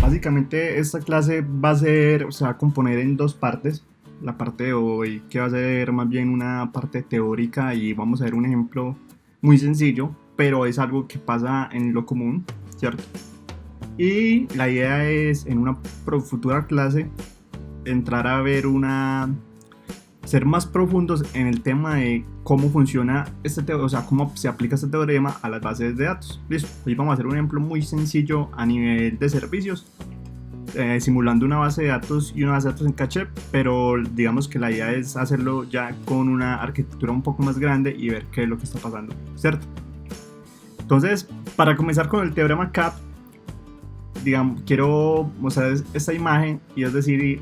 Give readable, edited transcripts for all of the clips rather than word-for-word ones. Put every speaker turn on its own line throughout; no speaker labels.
Básicamente esta clase se va a componer en dos partes. La parte de hoy que va a ser más bien una parte teórica y vamos a ver un ejemplo muy sencillo, pero es algo que pasa en lo común, ¿cierto? Y la idea es en una futura clase entrar a ver ser más profundos en el tema de cómo funciona o sea, cómo se aplica este teorema a las bases de datos. Listo, hoy vamos a hacer un ejemplo muy sencillo a nivel de servicios, simulando una base de datos y una base de datos en caché, pero digamos que la idea es hacerlo ya con una arquitectura un poco más grande y ver qué es lo que está pasando, ¿cierto? Entonces, para comenzar con el teorema CAP, digamos, quiero mostrar esta imagen y es decir,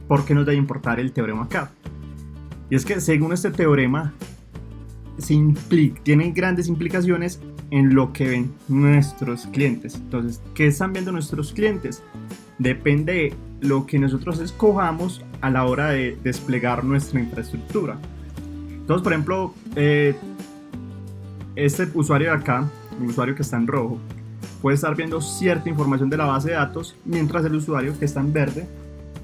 por qué nos debe importar el teorema CAP. Y es que según este teorema tiene grandes implicaciones en lo que ven nuestros clientes. Entonces, ¿qué están viendo nuestros clientes? Depende de lo que nosotros escojamos a la hora de desplegar nuestra infraestructura. Entonces, por ejemplo, este usuario de acá, el usuario que está en rojo, puede estar viendo cierta información de la base de datos, mientras el usuario que está en verde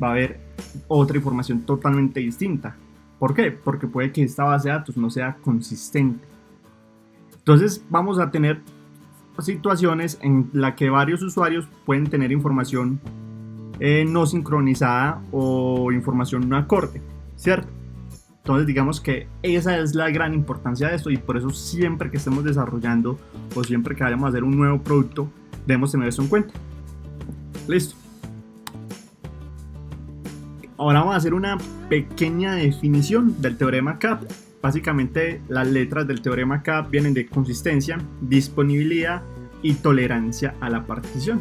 va a ver otra información totalmente distinta. ¿Por qué? Porque puede que esta base de datos no sea consistente. Entonces vamos a tener situaciones en las que varios usuarios pueden tener información no sincronizada o información no acorde, ¿cierto? Entonces digamos que esa es la gran importancia de esto y por eso siempre que estemos desarrollando o siempre que vayamos a hacer un nuevo producto debemos tener eso en cuenta. Listo. Ahora vamos a hacer una pequeña definición del teorema CAP. Básicamente las letras del teorema CAP vienen de consistencia, disponibilidad y tolerancia a la partición.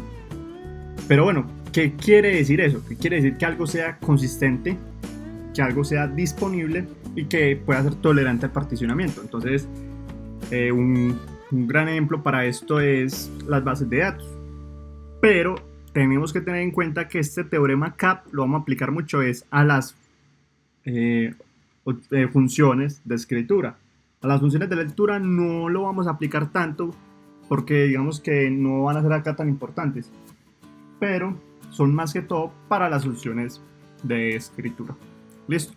Pero bueno, ¿qué quiere decir eso? ¿Qué quiere decir que algo sea consistente, que algo sea disponible y que pueda ser tolerante al particionamiento? Entonces, un gran ejemplo para esto es las bases de datos. Pero tenemos que tener en cuenta que este teorema CAP lo vamos a aplicar mucho a las funciones de escritura. A las funciones de lectura no lo vamos a aplicar tanto porque digamos que no van a ser acá tan importantes, pero son más que todo para las funciones de escritura. Listo.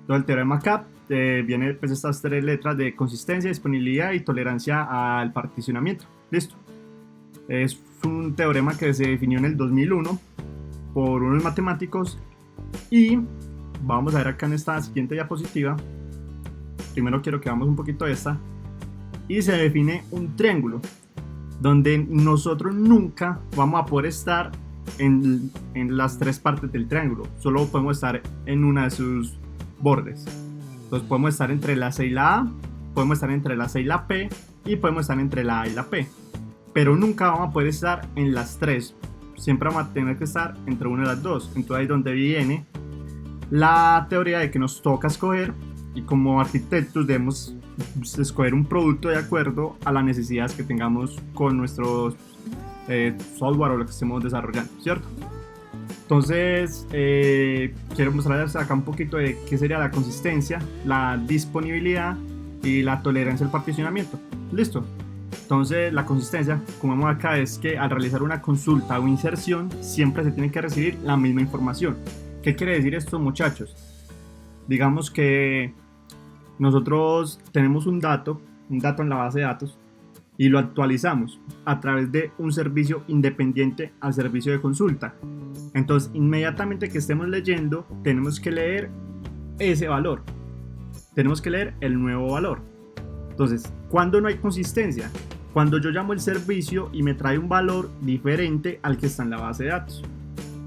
Entonces el teorema CAP viene pues estas tres letras de consistencia, disponibilidad y tolerancia al particionamiento. Listo. Es un teorema que se definió en el 2001 por unos matemáticos y vamos a ver acá en esta siguiente diapositiva. Primero quiero que veamos un poquito de esta y se define un triángulo donde nosotros nunca vamos a poder estar en las tres partes del triángulo, solo podemos estar en una de sus bordes. Entonces podemos estar entre la C y la A, podemos estar entre la C y la P y podemos estar entre la A y la P, pero nunca vamos a poder estar en las tres, siempre vamos a tener que estar entre una de las dos. Entonces ahí es donde viene la teoría de que nos toca escoger y como arquitectos debemos escoger un producto de acuerdo a las necesidades que tengamos con nuestro software o lo que estemos desarrollando, ¿cierto? Entonces quiero mostrarles acá un poquito de qué sería la consistencia, la disponibilidad y la tolerancia al particionamiento. Listo. Entonces la consistencia, como vemos acá, es que al realizar una consulta o inserción siempre se tiene que recibir la misma información. ¿Qué quiere decir esto, muchachos? Digamos que nosotros tenemos un dato en la base de datos y lo actualizamos a través de un servicio independiente al servicio de consulta. Entonces inmediatamente que estemos leyendo tenemos que leer ese valor, tenemos que leer el nuevo valor. Entonces, ¿cuándo no hay consistencia? Cuando yo llamo el servicio y me trae un valor diferente al que está en la base de datos,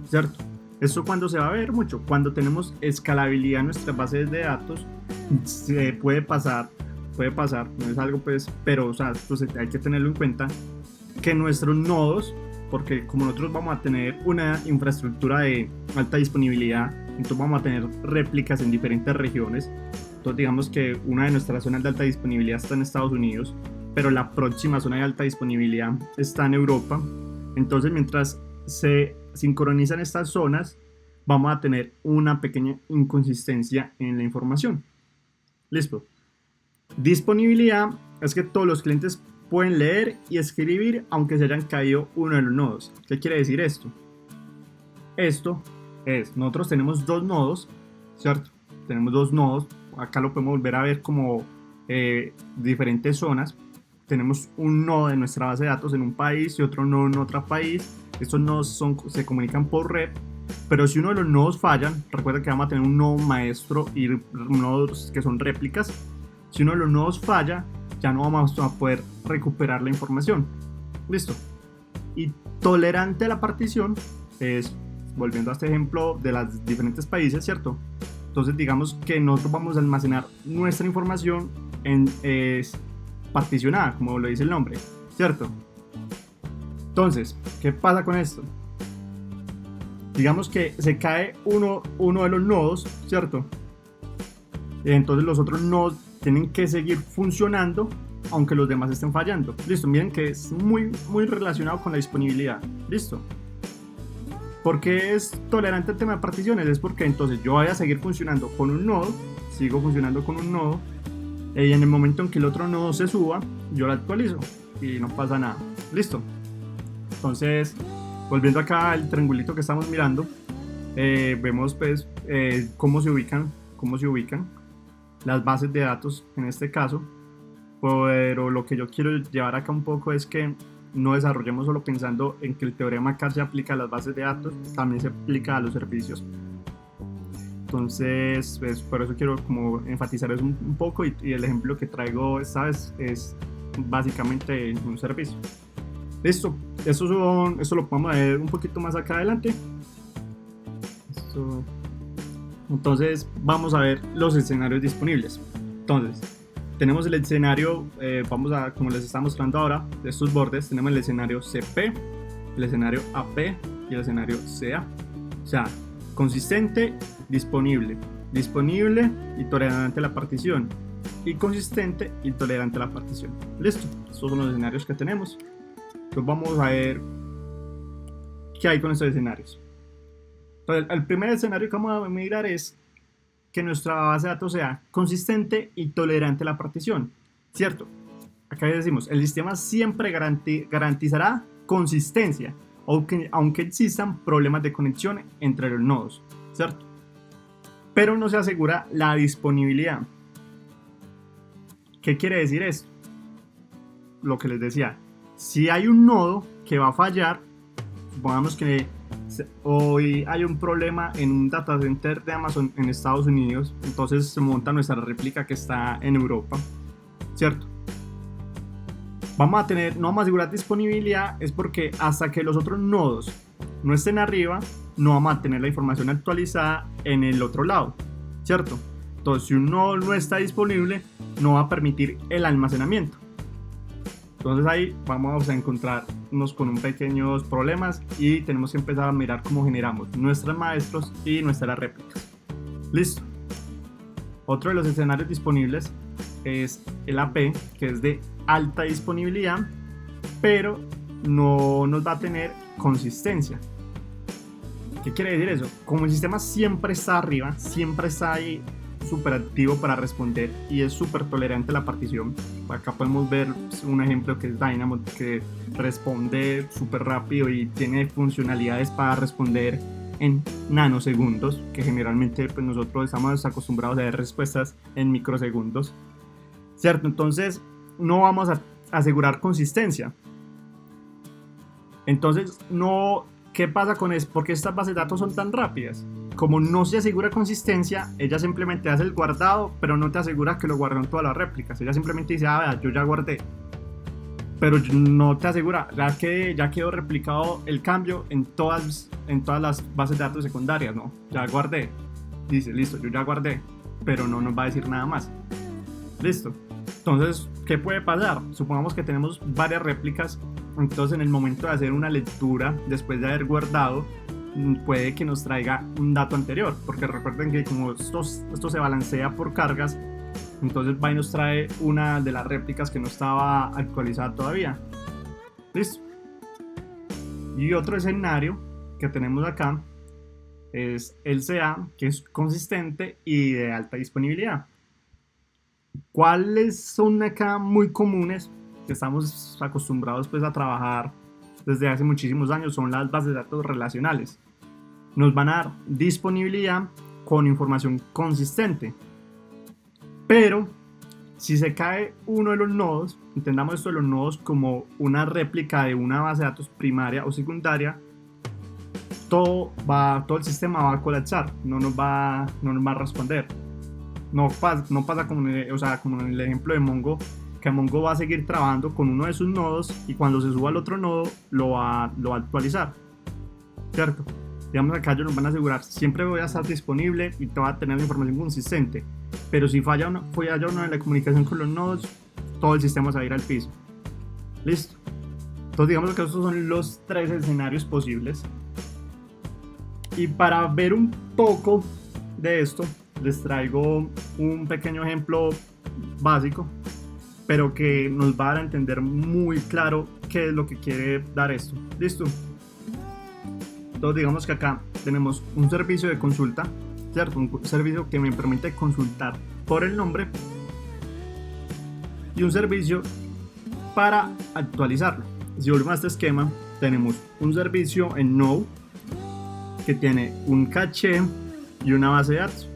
¿cierto? Esto cuando se va a ver mucho, cuando tenemos escalabilidad en nuestras bases de datos, se puede pasar, no es algo pues, pero o sea, pues hay que tenerlo en cuenta, que nuestros nodos, porque como nosotros vamos a tener una infraestructura de alta disponibilidad, entonces vamos a tener réplicas en diferentes regiones. Entonces digamos que una de nuestras zonas de alta disponibilidad está en Estados Unidos, pero la próxima zona de alta disponibilidad está en Europa. Entonces mientras se sincronizan estas zonas, vamos a tener una pequeña inconsistencia en la información. Listo. Disponibilidad es que todos los clientes pueden leer y escribir aunque se hayan caído uno de los nodos. ¿Qué quiere decir esto? Esto es, nosotros tenemos dos nodos, ¿cierto? Tenemos dos nodos, acá lo podemos volver a ver como diferentes zonas. Tenemos un nodo de nuestra base de datos en un país y otro nodo en otro país. Estos nodos se comunican por red, pero si uno de los nodos fallan, recuerda que vamos a tener un nodo maestro y nodos que son réplicas. Si uno de los nodos falla, ya no vamos a poder recuperar la información. Listo. Y tolerante a la partición es, volviendo a este ejemplo de los diferentes países, ¿cierto? Entonces digamos que nosotros vamos a almacenar nuestra información en particionada, como lo dice el nombre, ¿cierto? Entonces, ¿qué pasa con esto? Digamos que se cae uno de los nodos, ¿cierto? Entonces los otros nodos tienen que seguir funcionando aunque los demás estén fallando. Listo, miren que es muy relacionado con la disponibilidad. Listo. ¿Por qué es tolerante al tema de particiones? Es porque entonces yo voy a seguir funcionando con un nodo, sigo funcionando con un nodo, y en el momento en que el otro nodo se suba, yo lo actualizo y no pasa nada. Listo. Entonces, volviendo acá al triangulito que estamos mirando, vemos pues cómo se ubican las bases de datos en este caso. Pero lo que yo quiero llevar acá un poco es que no desarrollemos solo pensando en que el teorema CAR se aplica a las bases de datos, también se aplica a los servicios. Entonces, pues, por eso quiero como enfatizar eso un poco y el ejemplo que traigo esta vez es básicamente un servicio. Listo, esto lo podemos ver un poquito más acá adelante. Entonces, vamos a ver los escenarios disponibles. Entonces, tenemos el escenario, como les está mostrando ahora, de estos bordes, tenemos el escenario CP, el escenario AP y el escenario CA. O sea, consistente, disponible y tolerante a la partición, y consistente y tolerante a la partición. Listo, estos son los escenarios que tenemos. Entonces vamos a ver qué hay con estos escenarios. Entonces, el primer escenario que vamos a mirar es que nuestra base de datos sea consistente y tolerante a la partición, ¿cierto? Acá decimos, el sistema siempre garantizará consistencia, aunque existan problemas de conexión entre los nodos, ¿cierto? Pero no se asegura la disponibilidad. ¿Qué quiere decir esto? Lo que les decía, si hay un nodo que va a fallar, supongamos que hoy hay un problema en un data center de Amazon en Estados Unidos, entonces se monta nuestra réplica que está en Europa, ¿cierto? No vamos a asegurar disponibilidad, es porque hasta que los otros nodos no estén arriba, no vamos a tener la información actualizada en el otro lado, ¿cierto? Entonces, si un nodo no está disponible, no va a permitir el almacenamiento. Entonces ahí vamos a encontrarnos con un pequeños problemas y tenemos que empezar a mirar cómo generamos nuestros maestros y nuestras réplicas. Listo. Otro de los escenarios disponibles es el AP, que es de alta disponibilidad, pero no nos va a tener consistencia. ¿Qué quiere decir eso? Como el sistema siempre está arriba, siempre está ahí súper activo para responder y es súper tolerante a la partición. Acá podemos ver un ejemplo que es Dynamo, que responde súper rápido y tiene funcionalidades para responder en nanosegundos, que generalmente pues, nosotros estamos acostumbrados a ver respuestas en microsegundos, ¿cierto? Entonces no vamos a asegurar consistencia. Entonces, ¿qué pasa con eso? ¿Por qué estas bases de datos son tan rápidas? Como no se asegura consistencia, ella simplemente hace el guardado, pero no te asegura que lo guardó en todas las réplicas. Ella simplemente dice, yo ya guardé. Pero no te asegura, ya quedó replicado el cambio en todas las bases de datos secundarias, ¿no? Ya guardé. Dice, listo, yo ya guardé, pero no nos va a decir nada más. Listo. Entonces, ¿qué puede pasar? Supongamos que tenemos varias réplicas, entonces en el momento de hacer una lectura, después de haber guardado, puede que nos traiga un dato anterior, porque recuerden que como esto se balancea por cargas, entonces va y nos trae una de las réplicas que no estaba actualizada todavía. Listo. Y otro escenario que tenemos acá es el CA, que es consistente y de alta disponibilidad. ¿Cuáles son acá muy comunes que estamos acostumbrados pues a trabajar desde hace muchísimos años? Son las bases de datos relacionales. nos van a dar disponibilidad con información consistente. Pero si se cae uno de los nodos, entendamos esto de los nodos como una réplica de una base de datos primaria o secundaria, todo el sistema va a colapsar, no nos va a responder. No pasa como en el ejemplo de Mongo, que Mongo va a seguir trabajando con uno de sus nodos y cuando se suba al otro nodo lo va a actualizar, ¿cierto? Digamos, acá ellos nos van a asegurar, siempre voy a estar disponible y te va a tener la información consistente, pero si falla uno en la comunicación con los nodos, todo el sistema se va a ir al piso. Listo. Entonces digamos que estos son los 3 escenarios posibles. Y para ver un poco de esto, les traigo un pequeño ejemplo básico, pero que nos va a dar a entender muy claro qué es lo que quiere dar esto. ¿Listo? Entonces digamos que acá tenemos un servicio de consulta, ¿cierto? Un servicio que me permite consultar por el nombre y un servicio para actualizarlo. Si volvemos a este esquema, tenemos un servicio en Node que tiene un caché y una base de datos,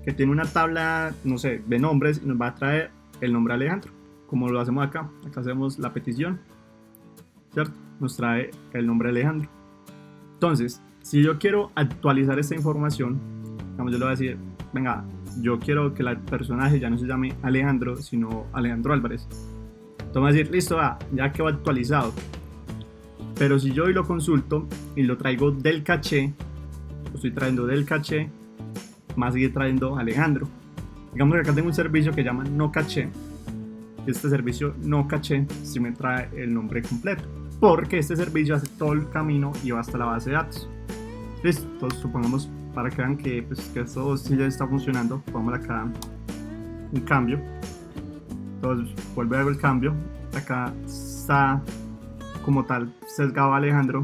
que tiene una tabla, no sé, de nombres y nos va a traer el nombre Alejandro, como lo hacemos acá. Acá hacemos la petición, ¿cierto? Nos trae el nombre Alejandro. Entonces, si yo quiero actualizar esta información, digamos, yo le voy a decir, venga, yo quiero que el personaje ya no se llame Alejandro, sino Alejandro Álvarez. Entonces voy a decir, listo, ya quedó actualizado. Pero si yo hoy lo consulto y lo traigo del caché, lo estoy trayendo del caché, más seguir trayendo Alejandro. Digamos que acá tengo un servicio que llama no caché. Este servicio no caché sí me trae el nombre completo, porque este servicio hace todo el camino y va hasta la base de datos. Listo, entonces supongamos, para que vean que esto sí ya está funcionando, pongamos acá un cambio. Entonces vuelve a ver el cambio. Acá está como tal sesgado Alejandro,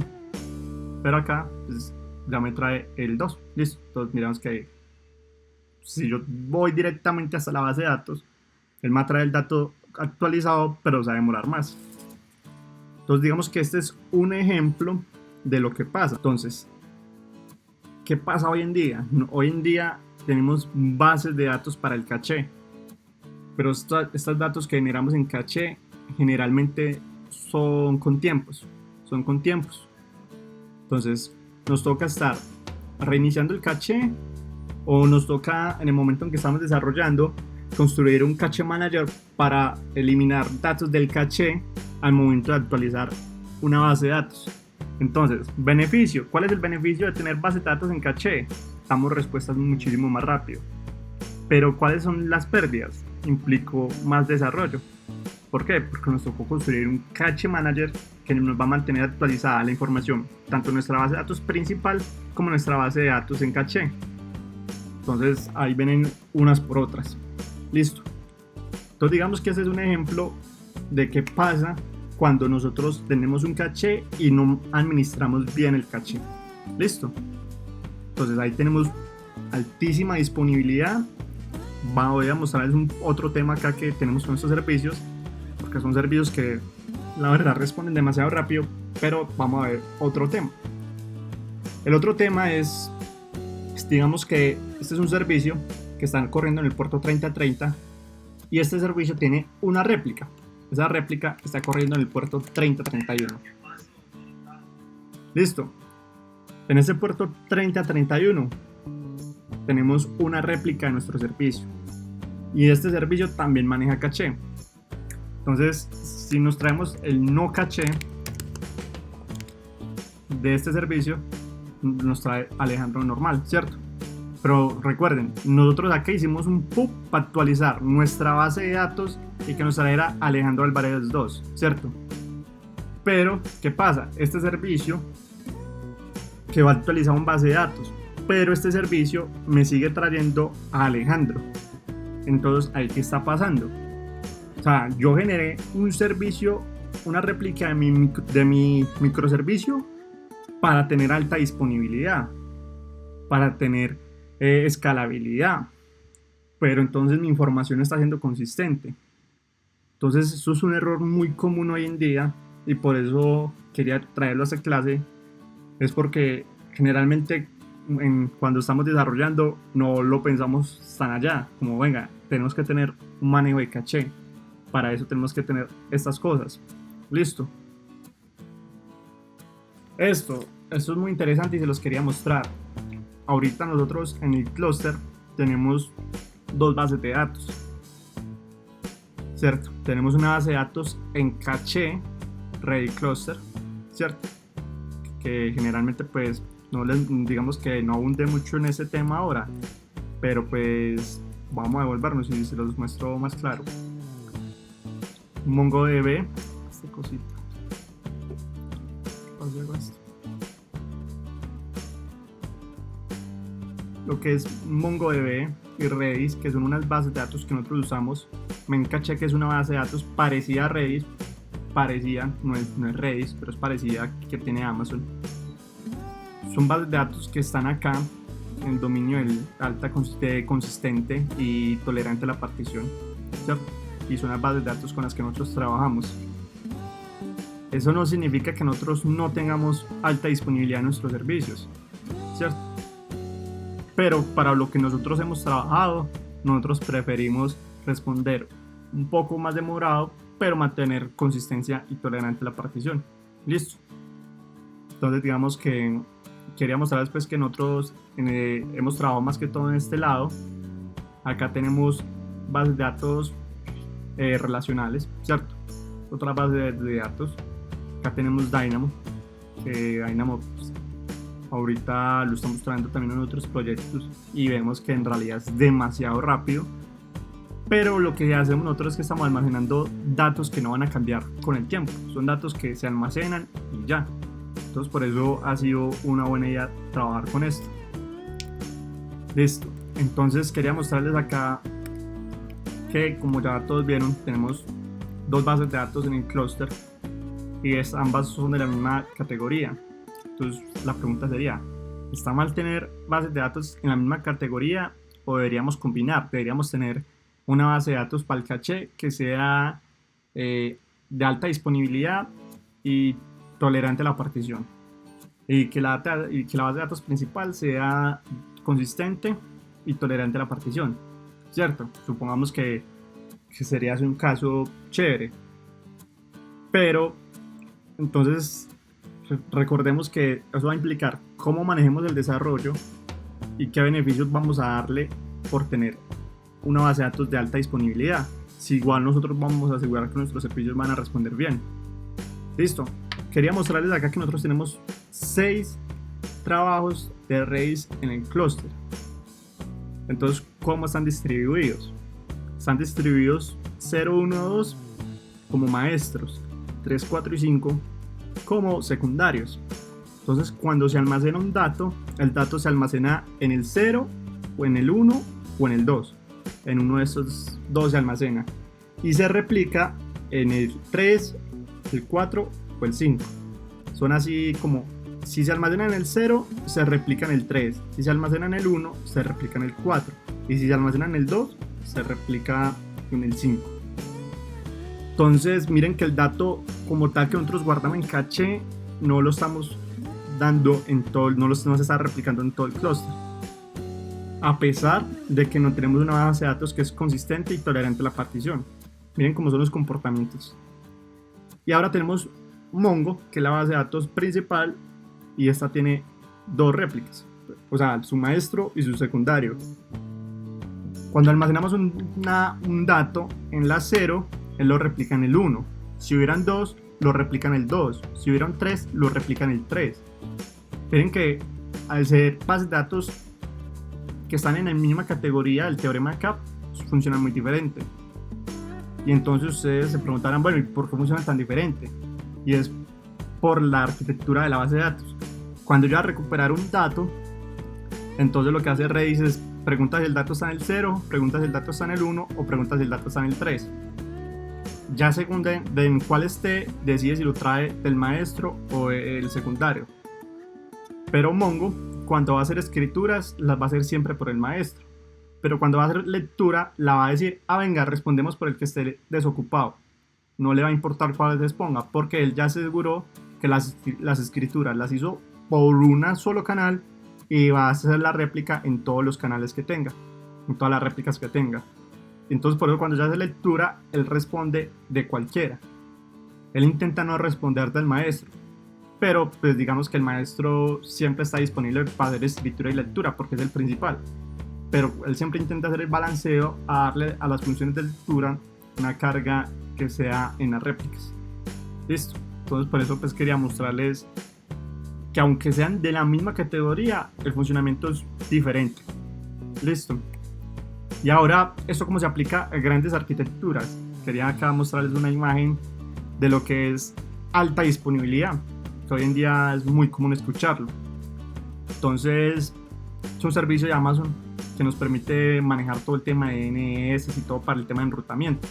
pero acá pues, ya me trae el 2. Listo, entonces miramos que si yo voy directamente hasta la base de datos, él me trae el dato actualizado, pero se va a demorar más. Entonces digamos que este es un ejemplo de lo que pasa. Entonces, ¿qué pasa hoy en día? Hoy en día tenemos bases de datos para el caché, pero estos datos que generamos en caché generalmente son con tiempos. Entonces nos toca estar reiniciando el caché, o nos toca en el momento en que estamos desarrollando construir un caché manager para eliminar datos del caché al momento de actualizar una base de datos. Entonces, beneficio. ¿Cuál es el beneficio de tener base de datos en caché? Damos respuestas muchísimo más rápido. Pero ¿cuáles son las pérdidas? Implicó más desarrollo. ¿Por qué? Porque nos tocó construir un cache manager que nos va a mantener actualizada la información, tanto en nuestra base de datos principal como en nuestra base de datos en caché. Entonces ahí vienen unas por otras. Listo. Entonces digamos que ese es un ejemplo de qué pasa cuando nosotros tenemos un caché y no administramos bien el caché. Listo. Entonces ahí tenemos altísima disponibilidad. Voy a mostrarles otro tema acá que tenemos con estos servicios, porque son servicios que la verdad responden demasiado rápido, pero vamos a ver otro tema. El otro tema es digamos que este es un servicio que está corriendo en el puerto 3030 y este servicio tiene una réplica. Esa réplica está corriendo en el puerto 3031. Listo. En este puerto 3031 tenemos una réplica de nuestro servicio y este servicio también maneja caché. Entonces, si nos traemos el no caché de este servicio, nos trae Alejandro normal, ¿cierto? Pero recuerden, nosotros acá hicimos un pub para actualizar nuestra base de datos y que nos trajera Alejandro Álvarez 2, ¿cierto? Pero, ¿qué pasa? Este servicio que va a actualizar una base de datos, pero este servicio me sigue trayendo a Alejandro. Entonces, ¿ahí qué está pasando? O sea, yo generé un servicio, una réplica de mi microservicio para tener alta disponibilidad, para tener escalabilidad, pero entonces mi información no está siendo consistente. Entonces eso es un error muy común hoy en día y por eso quería traerlo a esta clase. Es porque generalmente cuando estamos desarrollando no lo pensamos tan allá, como venga, tenemos que tener un manejo de caché, para eso tenemos que tener estas cosas. Listo. Esto es muy interesante y se los quería mostrar. Ahorita nosotros en el clúster tenemos dos bases de datos, ¿cierto? Tenemos una base de datos en caché, Ready Cluster, ¿cierto? Que generalmente pues no les, digamos que no abunde mucho en ese tema ahora, pero pues vamos a devolvernos y se los muestro más claro. MongoDB, esta cosita. Lo que es MongoDB y Redis, que son unas bases de datos que nosotros usamos. Memcache, que es una base de datos parecida a Redis, parecida, no es Redis, pero es parecida, que tiene Amazon. Son bases de datos que están acá en el dominio del alta consistente y tolerante a la partición, ¿cierto? Y son las bases de datos con las que nosotros trabajamos. Eso no significa que nosotros no tengamos alta disponibilidad en nuestros servicios, ¿cierto? Pero para lo que nosotros hemos trabajado, nosotros preferimos responder un poco más demorado, pero mantener consistencia y tolerante a la partición. Listo. Entonces digamos que quería mostrarles pues que nosotros hemos trabajado más que todo en este lado. Acá tenemos bases de datos relacionales, ¿cierto? Otra base de datos. Acá tenemos Dynamo, que Dynamo pues, ahorita lo estamos trayendo también en otros proyectos y vemos que en realidad es demasiado rápido, pero lo que hacemos nosotros es que estamos almacenando datos que no van a cambiar con el tiempo, son datos que se almacenan y ya. Entonces por eso ha sido una buena idea trabajar con esto. Listo, entonces quería mostrarles acá que, como ya todos vieron, tenemos dos bases de datos en el clúster y ambas son de la misma categoría. Entonces la pregunta sería, ¿está mal tener bases de datos en la misma categoría o deberíamos combinar? Deberíamos tener una base de datos para el caché que sea de alta disponibilidad y tolerante a la partición, y que la base de datos principal sea consistente y tolerante a la partición, ¿cierto? Supongamos que sería un caso chévere, pero entonces recordemos que eso va a implicar cómo manejemos el desarrollo y qué beneficios vamos a darle por tener una base de datos de alta disponibilidad, si igual nosotros vamos a asegurar que nuestros servicios van a responder bien. Listo, quería mostrarles acá que nosotros tenemos 6 trabajos de Redis en el clúster. Entonces, ¿cómo están distribuidos? Están distribuidos 0, 1, 2 como maestros, 3, 4 y 5 como secundarios. Entonces, cuando se almacena un dato, el dato se almacena en el 0 o en el 1 o en el 2. En uno de estos dos se almacena y se replica en el 3, el 4 o el 5. Son así como, si se almacena en el 0, se replica en el 3. Si se almacena en el 1, se replica en el 4. Y si se almacena en el 2, se replica en el 5. Entonces miren que el dato como tal que nosotros guardamos en caché no lo estamos dando en todo, no se está replicando en todo el clúster, a pesar de que no tenemos una base de datos que es consistente y tolerante a la partición. Miren cómo son los comportamientos. Y ahora tenemos Mongo, que es la base de datos principal, y esta tiene dos réplicas, o sea, su maestro y su secundario. Cuando almacenamos un dato en la 0, él lo replica en el 1. Si hubieran 2, lo replica en el 2. Si hubieran 3, lo replica en el 3. Miren que al ser bases de datos que están en la misma categoría del teorema de CAP, funcionan muy diferente. Y entonces ustedes se preguntarán, bueno, ¿y por qué funcionan tan diferente? Y es por la arquitectura de la base de datos. Cuando yo voy a recuperar un dato, entonces lo que hace Redis es pregunta si el dato está en el 0, pregunta si el dato está en el 1 o pregunta si el dato está en el 3. Ya según en cuál esté, decide si lo trae del maestro o el secundario. Pero Mongo, cuando va a hacer escrituras, las va a hacer siempre por el maestro. Pero cuando va a hacer lectura, la va a decir, venga, respondemos por el que esté desocupado. No le va a importar cuál les ponga, porque él ya se aseguró que las escrituras las hizo por un solo canal y va a hacer la réplica en todos los canales que tenga, en todas las réplicas que tenga. Entonces por eso cuando ya hace lectura, él responde de cualquiera. Él intenta no responder del maestro, pero pues digamos que el maestro siempre está disponible para hacer escritura y lectura porque es el principal. Pero él siempre intenta hacer el balanceo a darle a las funciones de lectura una carga que sea en las réplicas. Listo. Entonces por eso pues quería mostrarles que aunque sean de la misma categoría, el funcionamiento es diferente. Listo. Y ahora, ¿esto cómo se aplica a grandes arquitecturas? Quería acá mostrarles una imagen de lo que es alta disponibilidad, que hoy en día es muy común escucharlo. Entonces, es un servicio de Amazon que nos permite manejar todo el tema de DNS y todo para el tema de enrutamiento.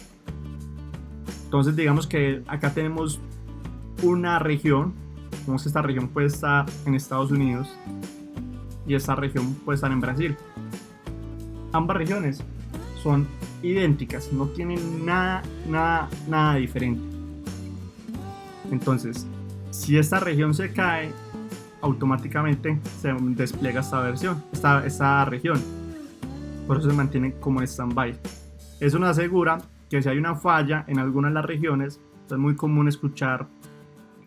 Entonces, digamos que acá tenemos una región. Vemos que esta región puede estar en Estados Unidos y esta región puede estar en Brasil. Ambas regiones son idénticas, no tienen nada diferente. Entonces, si esta región se cae, automáticamente se despliega esta región. Por eso se mantiene como en stand-by. Eso nos asegura que si hay una falla en alguna de las regiones, es muy común escuchar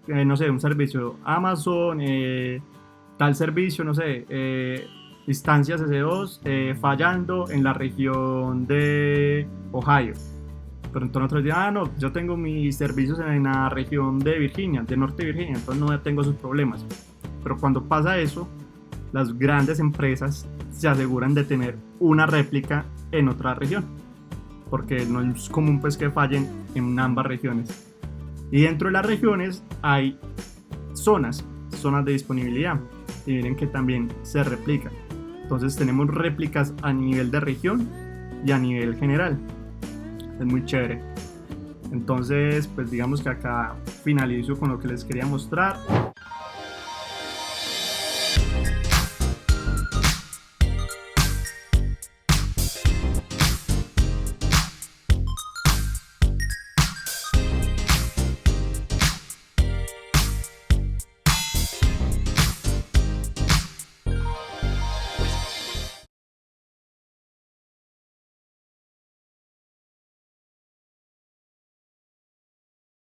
no sé, un servicio Amazon, tal servicio, no sé, instancias S2 fallando en la región de Ohio. Pero entonces nosotros decimos, no, yo tengo mis servicios en la región de Virginia, de Norte de Virginia, entonces no tengo esos problemas. Pero cuando pasa eso, las grandes empresas se aseguran de tener una réplica en otra región, porque no es común pues que fallen en ambas regiones. Y dentro de las regiones hay zonas de disponibilidad, y miren que también se replican. Entonces tenemos réplicas a nivel de región y a nivel general. Es muy chévere. Entonces pues digamos que acá finalizo con lo que les quería mostrar.